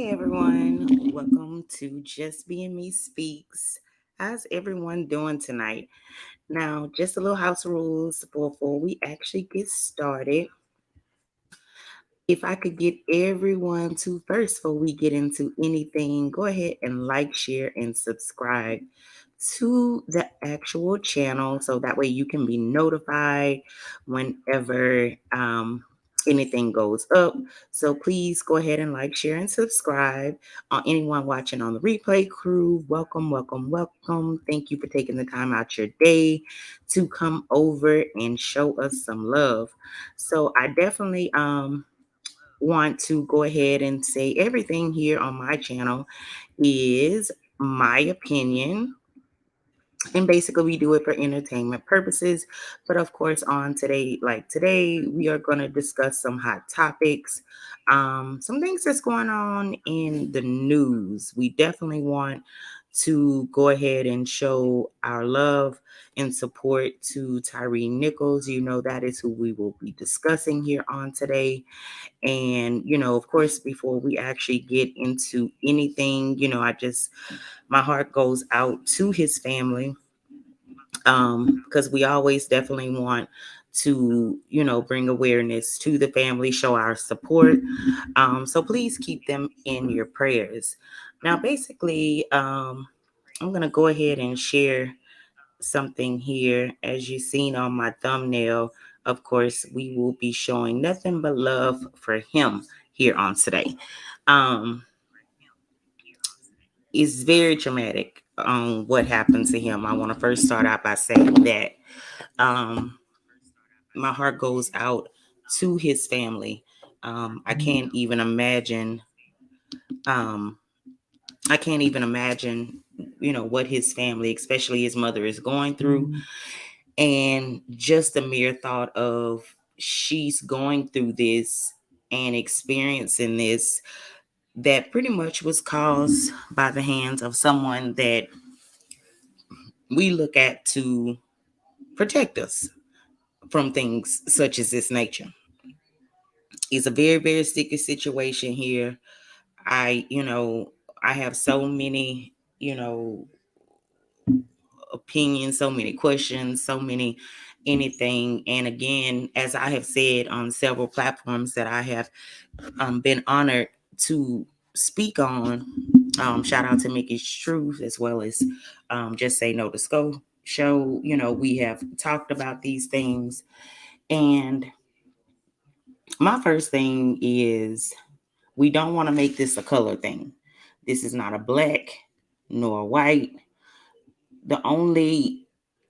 everyone. Welcome to Just Being Me Speaks. How's everyone doing tonight? Now, just a little house rules before we actually get started. If I could get everyone to first, before we get into anything, go ahead and like, share, and subscribe to the actual channel so that way you can be notified whenever anything goes up. So please go ahead and like, share, and subscribe. Anyone watching on the replay crew, welcome, welcome, welcome. Thank you for taking the time out your day to come over and show us some love. So I definitely want to go ahead and say everything here on my channel is my opinion, and basically we do it for entertainment purposes. But of course, on today, like today, we are going to discuss some hot topics, some things that's going on in the news. We definitely want to go ahead and show our love and support to Tyre Nichols. You know, that is who we will be discussing here on today. And, of course, before we actually get into anything, my heart goes out to his family, because we always definitely want to, bring awareness to the family, show our support. So please keep them in your prayers. Now, basically, I'm going to go ahead and share something here. As you've seen on my thumbnail, of course, we will be showing nothing but love for him here on today. Um, it's very traumatic what happened to him. I want to first start out by saying that um, my heart goes out to his family. I can't even imagine. Um, I can't even imagine, what his family, especially his mother, is going through. And just the mere thought of she's going through this and experiencing this, that pretty much was caused by the hands of someone that we look at to protect us from things such as this nature. It's a very, very sticky situation here. I have so many, opinions, so many questions, so many anything. And again, as I have said on several platforms that I have been honored to speak on, shout out to Mickey's Truth, as well as Just Say No to Sco show. We have talked about these things. And my first thing is, we don't want to make this a color thing. This is not a black nor white. The only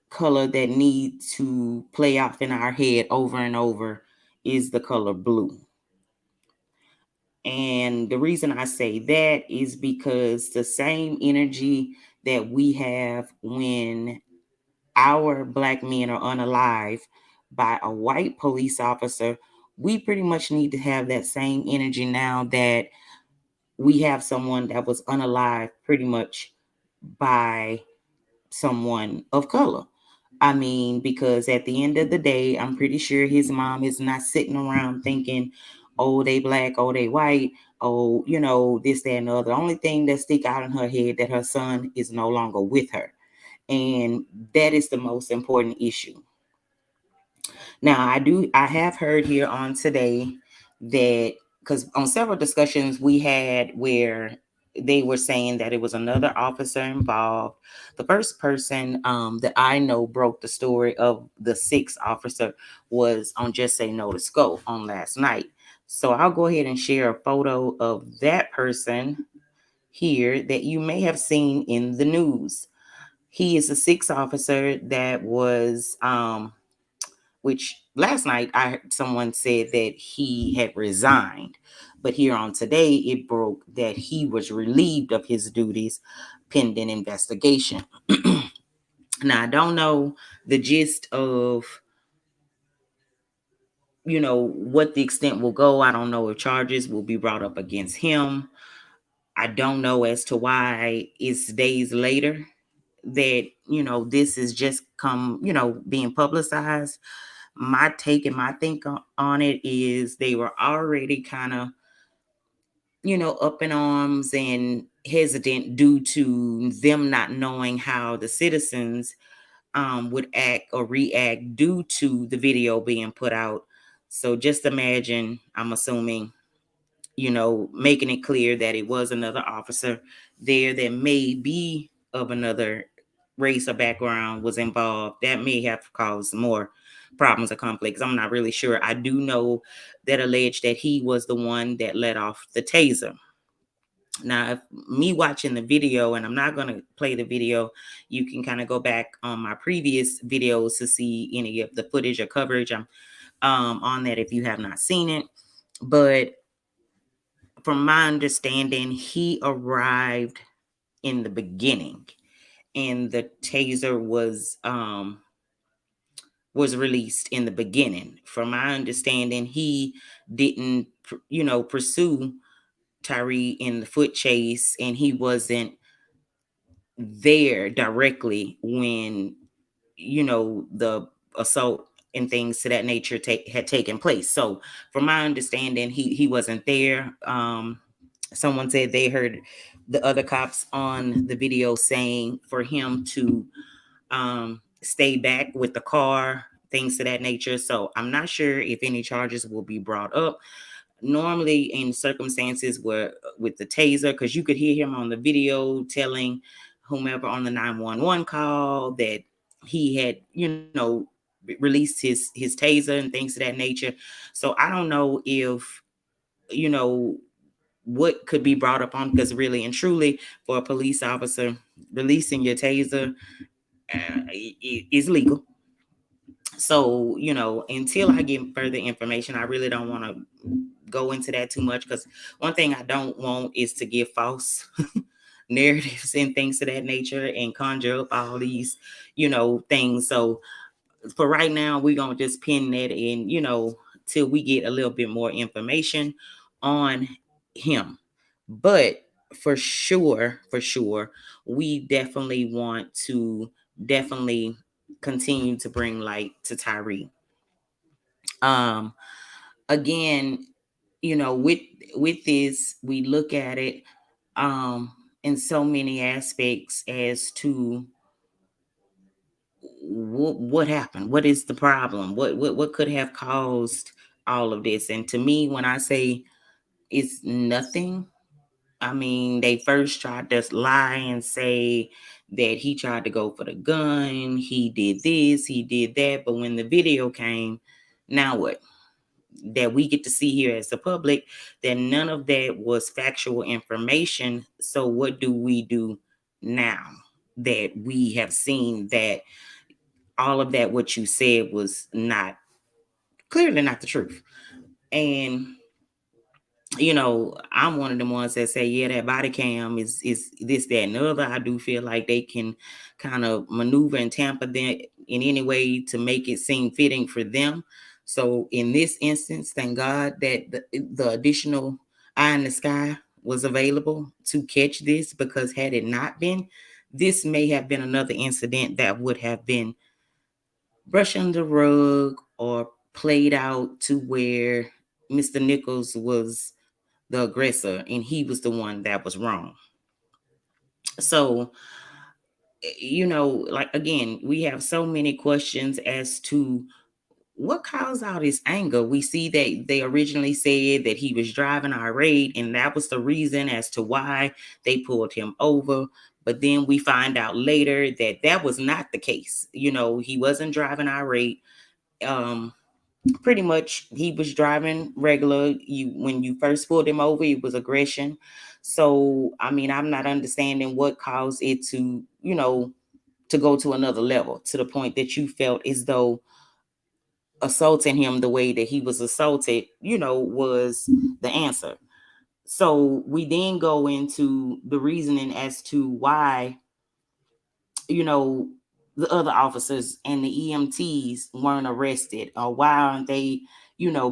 color that needs to play off in our head over and over is the color blue. And the reason I say that is because the same energy that we have when our black men are unalive by a white police officer, we pretty much need to have that same energy now that we have someone that was unalive pretty much by someone of color. I mean, because at the end of the day, I'm pretty sure his mom is not sitting around thinking, oh, they black, oh, they white, oh, this, that, and the other. The only thing that stick out in her head that her son is no longer with her. And that is the most important issue. Now, I have heard here on today that, because on several discussions we had where they were saying that it was another officer involved. The first person that I know broke the story of the sixth officer was on Just Say No to Scope on last night. So I'll go ahead and share a photo of that person here that you may have seen in the news. He is a sixth officer that was which last night I heard someone said that he had resigned, but here on today it broke that he was relieved of his duties pending investigation. Now I don't know the gist of what the extent will go. I don't know if charges will be brought up against him. I don't know as to why it's days later that this is just come being publicized. My take and my think on it is they were already kind of up in arms and hesitant due to them not knowing how the citizens would act or react due to the video being put out. So just imagine, I'm assuming, making it clear that it was another officer there that may be of another race or background was involved. That may have caused more problems or conflicts. I'm not really sure. I do know that alleged that he was the one that let off the taser. Now, if me watching the video, and I'm not going to play the video, you can kind of go back on my previous videos to see any of the footage or coverage. I'm on that if you have not seen it. But from my understanding, he arrived in the beginning, and the taser was released in the beginning. From my understanding, he didn't pursue Tyre in the foot chase, and he wasn't there directly when the assault and things to that nature had taken place. So from my understanding, he wasn't there. Someone said they heard the other cops on the video saying for him to stay back with the car, things to that nature. So I'm not sure if any charges will be brought up. Normally in circumstances where with the taser, because you could hear him on the video telling whomever on the 911 call that he had released his taser and things of that nature. So I don't know if you know what could be brought up on, because really and truly for a police officer, releasing your taser is legal. So until I get further information, I really don't want to go into that too much, because one thing I don't want is to give false narratives and things of that nature and conjure up all these things. So for right now, we're gonna just pin that in, till we get a little bit more information on him. But for sure, we definitely want to definitely continue to bring light to Tyre. Um, Again, with this, we look at it in so many aspects as to what happened, what is the problem, what could have caused all of this. And to me, when I say it's nothing, I mean, they first tried to lie and say that he tried to go for the gun, he did this, he did that. But when the video came, now what? That we get to see here as the public, that none of that was factual information. So what do we do now that we have seen that all of that what you said was not, clearly not the truth? And I'm one of the ones that say, yeah, that body cam is this, that, and the other. I do feel like they can kind of maneuver and tamper that in any way to make it seem fitting for them. So in this instance, thank God that the additional eye in the sky was available to catch this, because had it not been, this may have been another incident that would have been brushed under the rug or played out to where Mr. Nichols was the aggressor and he was the one that was wrong. So, like, again, we have so many questions as to what caused all this anger. We see that they originally said that he was driving irate, and that was the reason as to why they pulled him over. But then we find out later that that was not the case. He wasn't driving irate. Pretty much he was driving regular. When you first pulled him over, it was aggression. So I mean, I'm not understanding what caused it to to go to another level, to the point that you felt as though assaulting him the way that he was assaulted was the answer. So we then go into the reasoning as to why you know, the other officers and the EMTs weren't arrested, or why aren't they,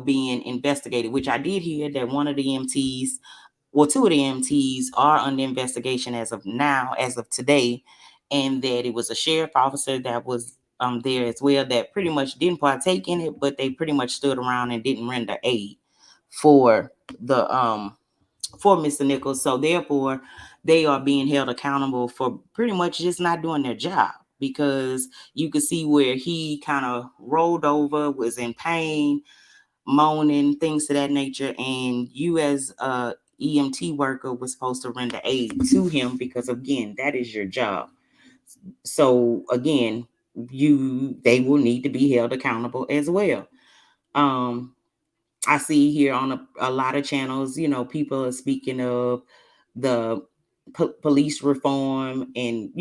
being investigated? Which I did hear that one of the EMTs, well, two of the EMTs are under investigation as of now, as of today, and that it was a sheriff officer that was there as well that pretty much didn't partake in it, but they pretty much stood around and didn't render aid for the for Mr. Nichols. So therefore, they are being held accountable for pretty much just not doing their job, because you could see where he kind of rolled over, was in pain, moaning, things of that nature, and you as a EMT worker was supposed to render aid to him, because again, that is your job. So again, they will need to be held accountable as well. Um, I see here on a lot of channels, people are speaking of the police reform and,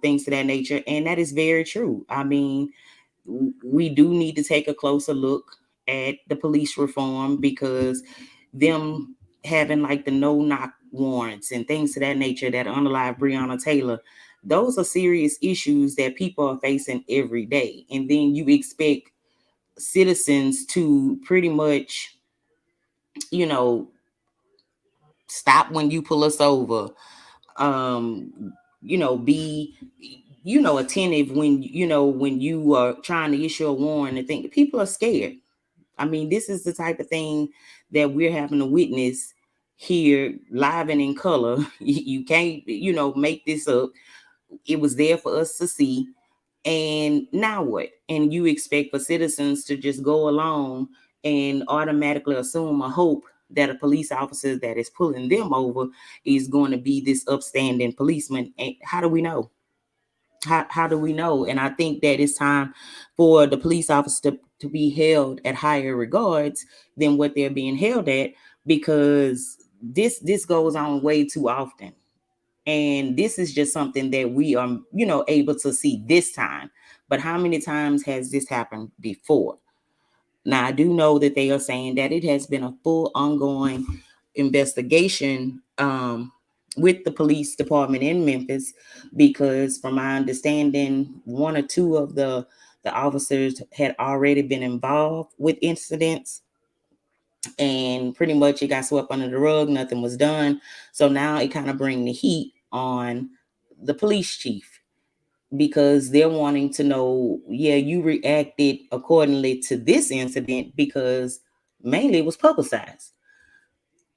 things of that nature. And that is very true. I mean, we do need to take a closer look at the police reform, because them having like the no knock warrants and things of that nature that underlie Breonna Taylor, those are serious issues that people are facing every day. And then you expect citizens to pretty much, you know, stop when you pull us over, um, be, attentive when, when you are trying to issue a warrant, and think people are scared. I mean, this is the type of thing that we're having to witness here live and in color. You can't, make this up. It was there for us to see. And now what? And you expect for citizens to just go along and automatically assume a hope that a police officer that is pulling them over is going to be this upstanding policeman. And how do we know? How do we know? And I think that it's time for the police officer to be held at higher regards than what they're being held at, because this goes on way too often. And this is just something that we are, able to see this time. But how many times has this happened before? Now, I do know that they are saying that it has been a full ongoing investigation, with the police department in Memphis, because from my understanding, one or two of the officers had already been involved with incidents, and pretty much it got swept under the rug. Nothing was done. So now it kind of bring the heat on the police chief, because they're wanting to know, yeah, you reacted accordingly to this incident because mainly it was publicized.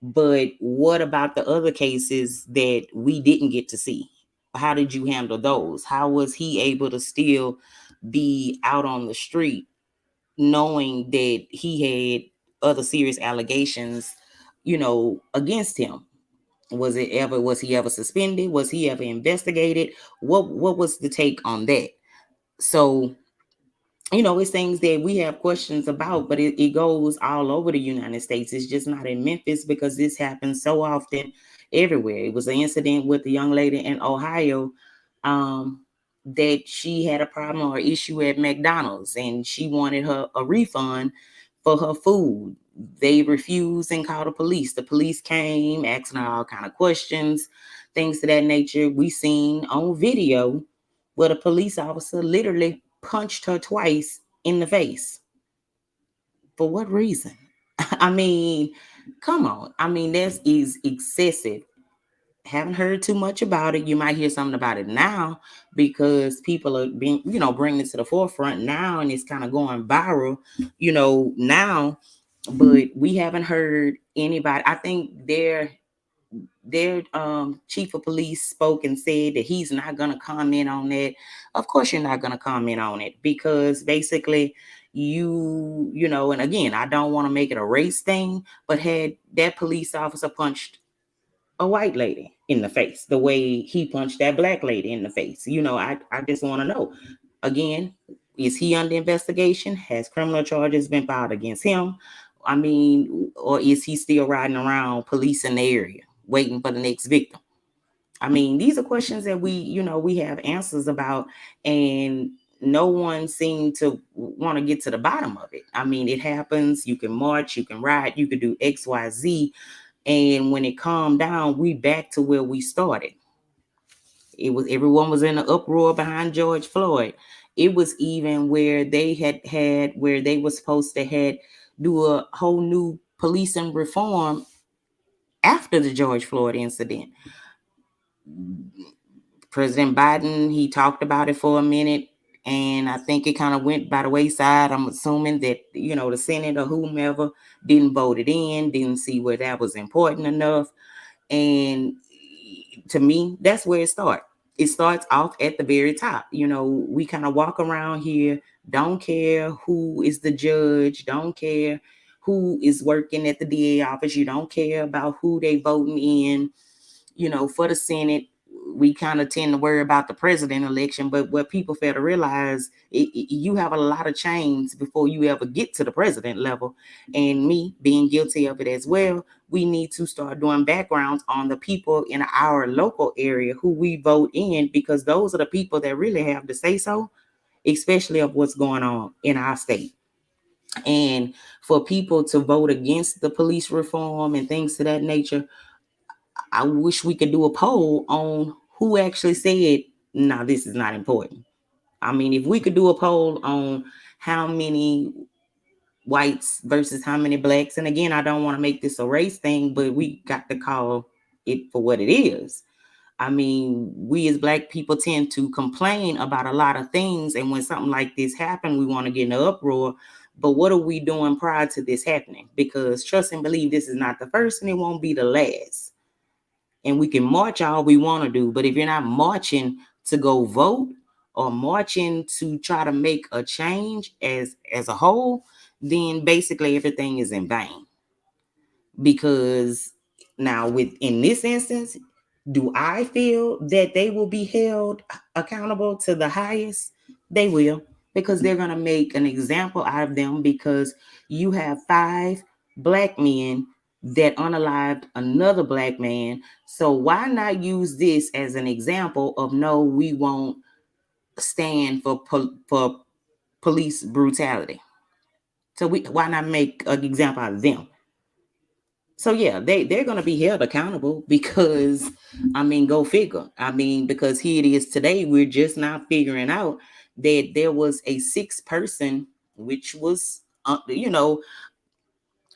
But what about the other cases that we didn't get to see? How did you handle those? How was he able to still be out on the street knowing that he had other serious allegations, against him? Was he ever suspended? Was he ever investigated? What was the take on that? So, it's things that we have questions about, but it goes all over the United States. It's just not in Memphis, because this happens so often everywhere. It was an incident with the young lady in Ohio, um, that she had a problem or issue at McDonald's, and she wanted a refund for her food. They refused and called the police. The police came, asking her all kind of questions, things of that nature. We seen on video where the police officer literally punched her twice in the face. For what reason? I mean, come on. I mean, that is excessive. Haven't heard too much about it. You might hear something about it now, because people are being, bringing it to the forefront now, and it's kind of going viral, now. But we haven't heard anybody. I think their chief of police spoke and said that he's not going to comment on that. Of course you're not going to comment on it, because basically and again, I don't want to make it a race thing, but had that police officer punched a white lady in the face the way he punched that black lady in the face, I just want to know, again, is he under investigation? Has criminal charges been filed against him? I mean, or is he still riding around policing the area, waiting for the next victim? I mean, these are questions that we have answers about, and no one seemed to want to get to the bottom of it. I mean, it happens. You can march, you can ride, you can do X, Y, Z. And when it calmed down, we back to where we started. Everyone was in an uproar behind George Floyd. It was even where they had where they were supposed to had do a whole new policing reform after the George Floyd incident. President Biden, he talked about it for a minute, And I think it kind of went by the wayside. I'm assuming that, the Senate or whomever didn't vote it in, didn't see where that was important enough. And to me, that's where it starts. It starts off at the very top. We kind of walk around here, don't care who is the judge, don't care who is working at the DA office, you don't care about who they voting in, for the Senate. We kind of tend to worry about the president election, but what people fail to realize, you have a lot of chains before you ever get to the president level. And me being guilty of it as well, we need to start doing backgrounds on the people in our local area who we vote in, because those are the people that really have the say so, especially of what's going on in our state. And for people to vote against the police reform and things to that nature, I wish we could do a poll on who actually said, no, this is not important. I mean, if we could do a poll on how many whites versus how many blacks, and again, I don't want to make this a race thing, but we got to call it for what it is. I mean, we as black people tend to complain about a lot of things, and when something like this happens, we want to get in an uproar. But what are we doing prior to this happening? Because trust and believe, this is not the first and it won't be the last. And we can march all we want to do, but if you're not marching to go vote or marching to try to make a change as a whole, then basically everything is in vain. Because now, in this instance, do I feel that they will be held accountable to the highest? They will, because they're going to make an example out of them, because you have 5 black men that unalived another black man. So why not use this as an example of, no, we won't stand for police brutality. So why not make an example out of them? So yeah, they're gonna be held accountable, because I mean, go figure. I mean, because here it is today, we're just now figuring out that there was a 6th person, which was a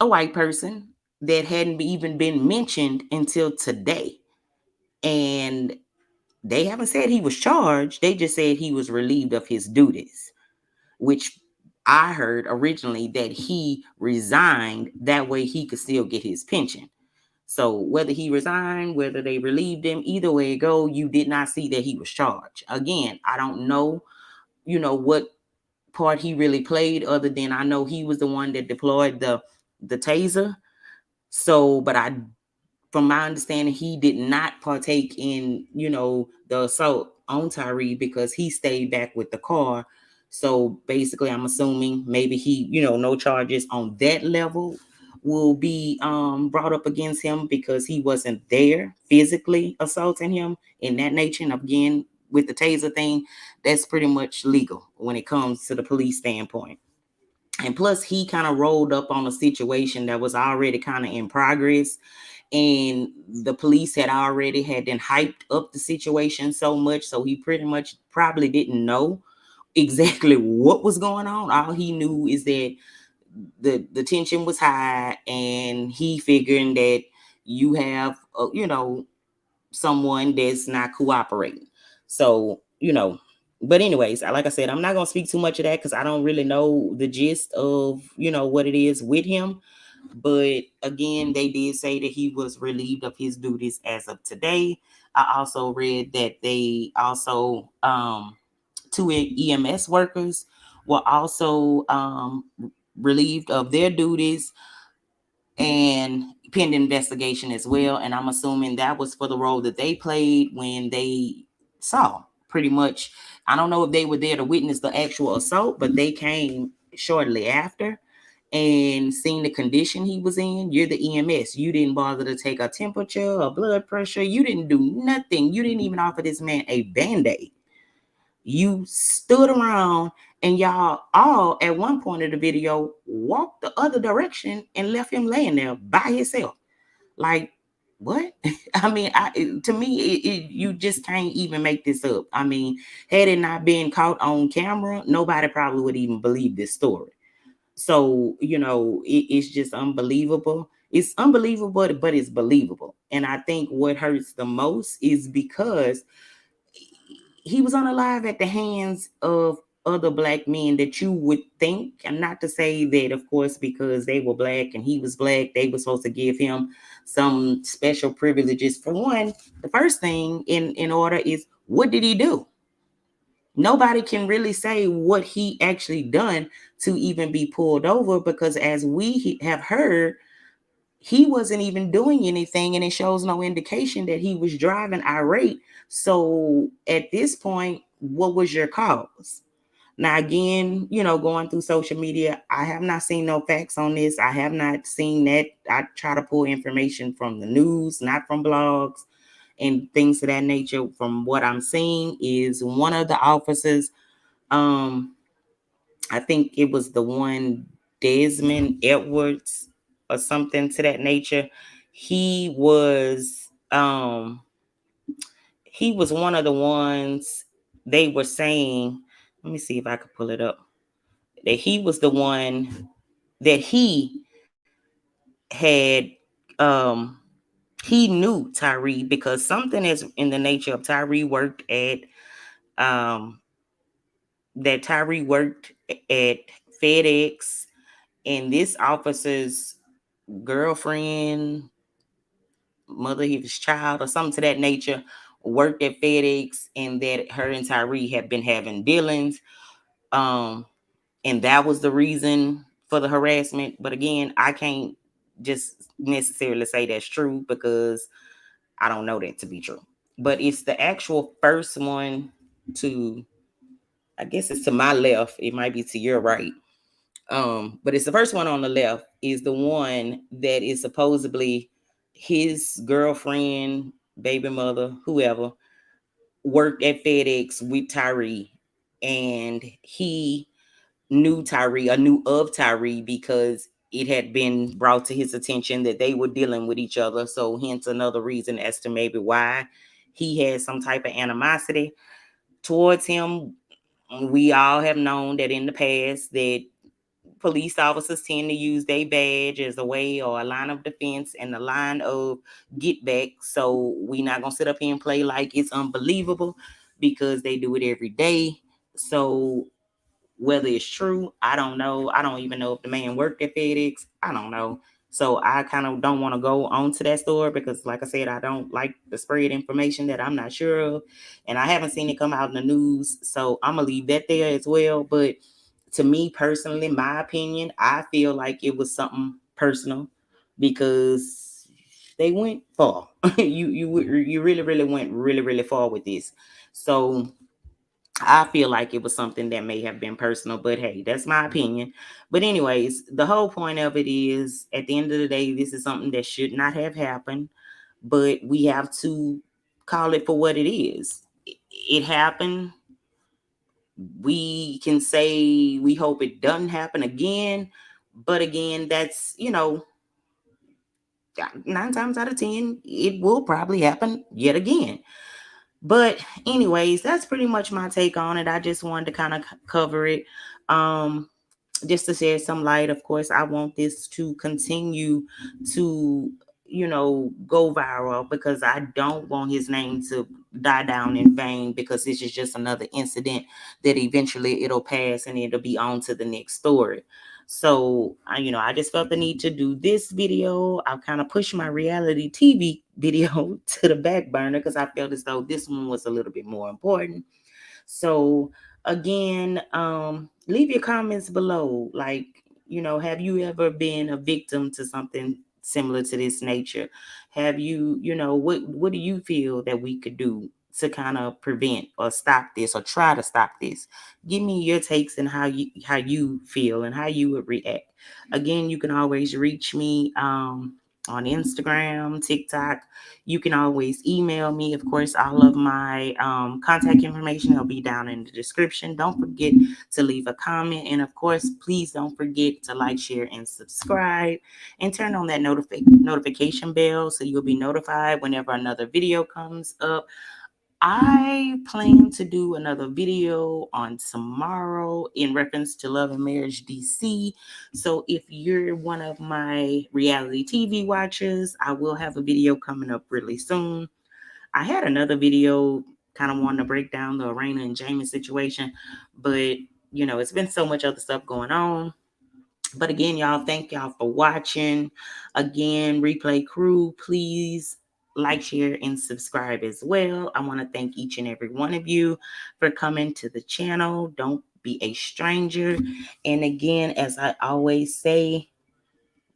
white person, that hadn't even been mentioned until today. And they haven't said he was charged, they just said he was relieved of his duties, which I heard originally that he resigned, that way he could still get his pension. So whether he resigned, whether they relieved him, either way it go, you did not see that he was charged. Again, I don't know, what part he really played, other than I know he was the one that deployed the taser. So, but from my understanding, he did not partake in, the assault on Tyre, because he stayed back with the car. So basically, I'm assuming maybe he, no charges on that level will be brought up against him, because he wasn't there physically assaulting him in that nature. And again, with the taser thing, that's pretty much legal when it comes to the police standpoint. And plus, he kind of rolled up on a situation that was already kind of in progress, and the police had then hyped up the situation so much, so he pretty much probably didn't know exactly what was going on. All he knew is that the tension was high, and he figuring that you have someone that's not cooperating. So but anyways, like I said, I'm not gonna speak too much of that, because I don't really know the gist of what it is with him. But again, they did say that he was relieved of his duties as of today. I also read that they also 2 EMS workers were also relieved of their duties and pending investigation as well. And I'm assuming that was for the role that they played when they saw, pretty much. I don't know if they were there to witness the actual assault, but they came shortly after and seen the condition he was in. You're the EMS. You didn't bother to take a temperature, a blood pressure. You didn't do nothing. You didn't even offer this man a Band-Aid. You stood around, and y'all all at one point of the video walked the other direction and left him laying there by himself. Like, what? I mean, to me, you just can't even make this up. I mean, had it not been caught on camera, nobody probably would even believe this story. So, it's just unbelievable. It's unbelievable, but it's believable. And I think what hurts the most is because he was unalive at the hands of other black men that you would think, and not to say that, of course, because they were black and he was black, they were supposed to give him some special privileges. For one, the first thing in order is, what did he do? Nobody can really say what he actually done to even be pulled over, because as we have heard, he wasn't even doing anything, and it shows no indication that he was driving irate. So at this point, what was your cause? Now, again, going through social media, I have not seen no facts on this. I have not seen that. I try to pull information from the news, not from blogs and things of that nature. From what I'm seeing is one of the officers, um, I think it was the one Desmond Edwards or something to that nature. He was he was one of the ones they were saying, let me see if I could pull it up, that he was the one that had um he knew Tyre, because something is in the nature of Tyre worked at um that Tyre worked at FedEx, and this officer's girlfriend, mother of his child, or something to that nature, worked at FedEx, and that her and Tyre had been having dealings. Um, and that was the reason for the harassment. But again, I can't just necessarily say that's true, because I don't know that to be true. But it's the actual first one to, I guess it's to my left, it might be to your right. But it's the first one on the left is the one that is supposedly his girlfriend, baby mother, whoever, worked at FedEx with Tyre, and he knew Tyre, or knew of Tyre, because it had been brought to his attention that they were dealing with each other. So hence another reason as to maybe why he had some type of animosity towards him. We all have known that in the past that police officers tend to use their badge as a way or a line of defense and a line of get back. So we not gonna sit up here and play like it's unbelievable, because they do it every day. So whether it's true, I don't know. I don't even know if the man worked at FedEx. I don't know. So I kind of don't want to go on to that story, because, like I said, I don't like to spread information that I'm not sure of. And I haven't seen it come out in the news. So I'm going to leave that there as well. But to me personally, my opinion, I feel like it was something personal, because they went far. You really, really went really, really far with this. So I feel like it was something that may have been personal, but hey, that's my opinion. But anyways, the whole point of it is, at the end of the day, this is something that should not have happened, but we have to call it for what it is. It happened. We can say we hope it doesn't happen again, but again, that's, 9 times out of 10, it will probably happen yet again. But anyways, that's pretty much my take on it. I just wanted to kind of cover it. Um, just to shed some light. Of course, I want this to continue to, go viral, because I don't want his name to die down in vain, because this is just another incident that eventually it'll pass and it'll be on to the next story. So, I just felt the need to do this video. I've kind of pushed my reality TV video to the back burner, because I felt as though this one was a little bit more important. So again, leave your comments below. Like, have you ever been a victim to something similar to this nature? Have you, what do you feel that we could do to kind of prevent or stop this, or try to stop this? Give me your takes and how you feel and how you would react. Again, you can always reach me on Instagram, TikTok. You can always email me. Of course, all of my contact information will be down in the description. Don't forget to leave a comment. And of course, please don't forget to like, share, and subscribe. And turn on that notification bell so you'll be notified whenever another video comes up. I plan to do another video on tomorrow in reference to Love and Marriage DC. So if you're one of my reality TV watchers, I will have a video coming up really soon. I had another video kind of wanting to break down the Arena and Jamie situation, but it's been so much other stuff going on. But again, y'all, thank y'all for watching. Again, replay crew, please like, share, and subscribe as well. I want to thank each and every one of you for coming to the channel. Don't be a stranger. And again, as I always say,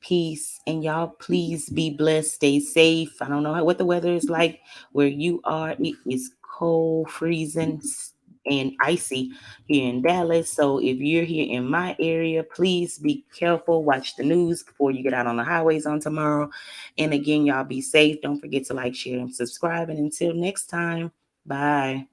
peace. And y'all, please be blessed. Stay safe. I don't know what the weather is like where you are. It is cold, freezing, and icy here in Dallas. So if you're here in my area, please be careful. Watch the news before you get out on the highways on tomorrow. And again, y'all be safe. Don't forget to like, share, and subscribe. And until next time, bye.